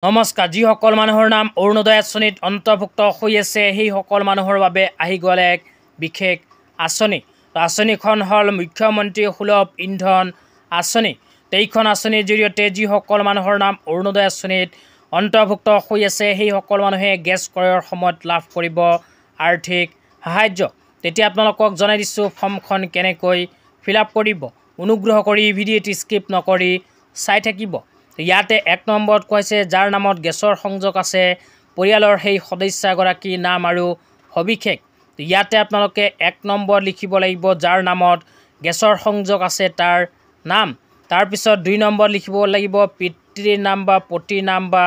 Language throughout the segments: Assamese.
নমস্কাৰ। যিসকল মানুহৰ নাম অৰুণোদয় আঁচনিত অন্তৰ্ভুক্ত হৈ আছে সেইসকল মানুহৰ বাবে আহি গ'ল এক বিশেষ আঁচনি। আঁচনিখন হ'ল মুখ্যমন্ত্ৰী সুলভ ইন্ধন আঁচনি। এইখন আঁচনিৰ জৰিয়তে যিসকল মানুহৰ নাম অৰুণোদয় আঁচনিত অন্তৰ্ভুক্ত হৈ আছে সেইসকল মানুহে গেছ ক্ৰয়ৰ সময়ত লাভ কৰিব আৰ্থিক সাহায্য। তেতিয়া আপোনালোকক জনাই দিছোঁ ফৰ্মখন কেনেকৈ ফিল আপ কৰিব। অনুগ্ৰহ কৰি ভিডিঅ'টি স্কিপ নকৰি চাই থাকিব। ইয়াতে ১ নম্বৰত কৈছে যাৰ নামত গেছৰ সংযোগ আছে পৰিয়ালৰ সেই সদস্যগৰাকীৰ নাম আৰু সবিশেষ। ইয়াতে আপোনালোকে ১ নম্বৰ লিখিব লাগিব যাৰ নামত গেছৰ সংযোগ আছে তাৰ নাম। তাৰপিছত ২ নম্বৰ লিখিব লাগিব পিতৃৰ নাম বা পতিৰ নাম বা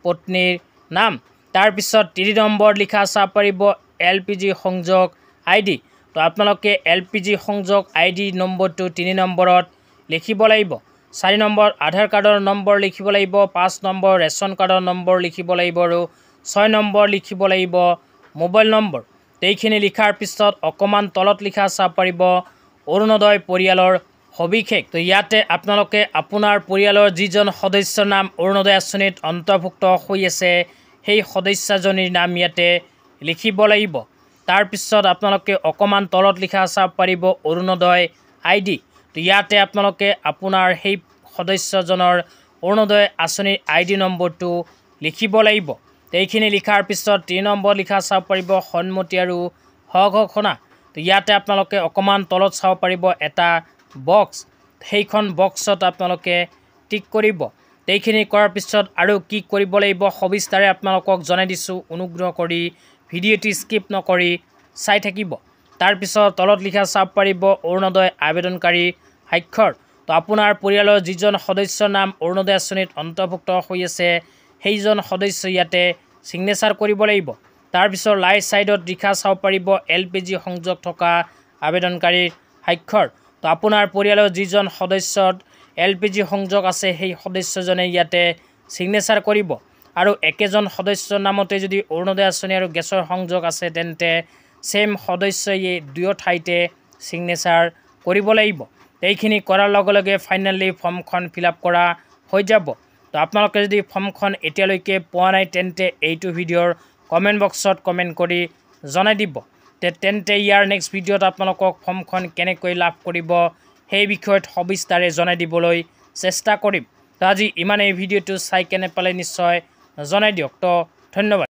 পত্নীৰ নাম। তাৰপিছত ৩ নম্বৰ লিখা চাব পাৰিব LPG সংযোগ ID। তো আপোনালোকে LPG সংযোগ ID নম্বৰটো ৩ নম্বৰত লিখিব লাগিব। ৪ নম্বৰ আধাৰ কাৰ্ডৰ নম্বৰ লিখিব লাগিব। ৫ নম্বৰ ৰেচন কাৰ্ডৰ নম্বৰ লিখিব লাগিব আৰু ৬ নম্বৰ লিখিব লাগিব মোবাইল নম্বৰ। এইখিনি লিখাৰ পিছত অকণমান তলত লিখা চাব পাৰিব অৰুণোদয় পৰিয়ালৰ সবিশেষ। তো ইয়াতে আপোনালোকে আপোনাৰ পৰিয়ালৰ যিজন সদস্যৰ নাম অৰুণোদয় আঁচনিত অন্তৰ্ভুক্ত হৈ আছে সেই সদস্যজনীৰ নাম ইয়াতে লিখিব লাগিব। তাৰপিছত আপোনালোকে অকণমান তলত লিখা চাব পাৰিব অৰুণোদয় ID। তো ইয়াতে আপোনালোকে আপোনাৰ সেই সদস্যজনৰ অৰুণোদয় আঁচনিৰ ID নম্বৰটো লিখিব লাগিব। এইখিনি লিখাৰ পিছত ৩ নম্বৰ লিখা চাব পাৰিব সন্মতি আৰু সঘোষণা। তো ইয়াতে আপোনালোকে অকণমান তলত চাব পাৰিব এটা বক্স, সেইখন বক্সত আপোনালোকে টিক কৰিব। এইখিনি কৰাৰ পিছত আৰু কি কৰিব লাগিব সবিস্তাৰে আপোনালোকক জনাই দিছোঁ। অনুগ্ৰহ কৰি ভিডিঅ'টি স্কিপ নকৰি চাই থাকিব। তাৰপিছত তলত লিখা চাব পাৰিব অৰুণোদয় আবেদনকাৰী স্বাক্ষৰ। তো আপোনাৰ পৰিয়ালৰ যিজন সদস্যৰ নাম অৰুণোদয় আঁচনিত অন্তৰ্ভুক্ত হৈ আছে সেইজন সদস্য ইয়াতে ছিগনেচাৰ কৰিব লাগিব। তাৰপিছত ৰাইট ছাইডত লিখা চাব পাৰিব LPG সংযোগ থকা আবেদনকাৰীৰ স্বাক্ষৰ। তো আপোনাৰ পৰিয়ালৰ যিজন সদস্যত LPG সংযোগ আছে সেই সদস্যজনে ইয়াতে ছিগনেচাৰ কৰিব। আৰু একেজন সদস্যৰ নামতে যদি অৰুণোদয় আঁচনি আৰু গেছৰ সংযোগ আছে তেন্তে ছেম সদস্যই দুয়ো ঠাইতে ছিগনেচাৰ কৰিব লাগিব। এইখিনি কৰাৰ লগে লগে ফাইনেলি ফৰ্মখন ফিল আপ কৰা হৈ যাব। তো আপোনালোকে যদি ফৰ্মখন এতিয়ালৈকে পোৱা নাই তেন্তে এইটো ভিডিঅ'ৰ কমেণ্ট বক্সত কমেণ্ট কৰি জনাই দিব। তেন্তে ইয়াৰ নেক্সট ভিডিঅ'ত আপোনালোকক ফৰ্মখন কেনেকৈ লাভ কৰিব সেই বিষয়ত সবিস্তাৰে জনাই দিবলৈ চেষ্টা কৰিম। তো আজি ইমানেই। ভিডিঅ'টো চাই কেনে পালে নিশ্চয় জনাই দিয়ক। তো ধন্যবাদ।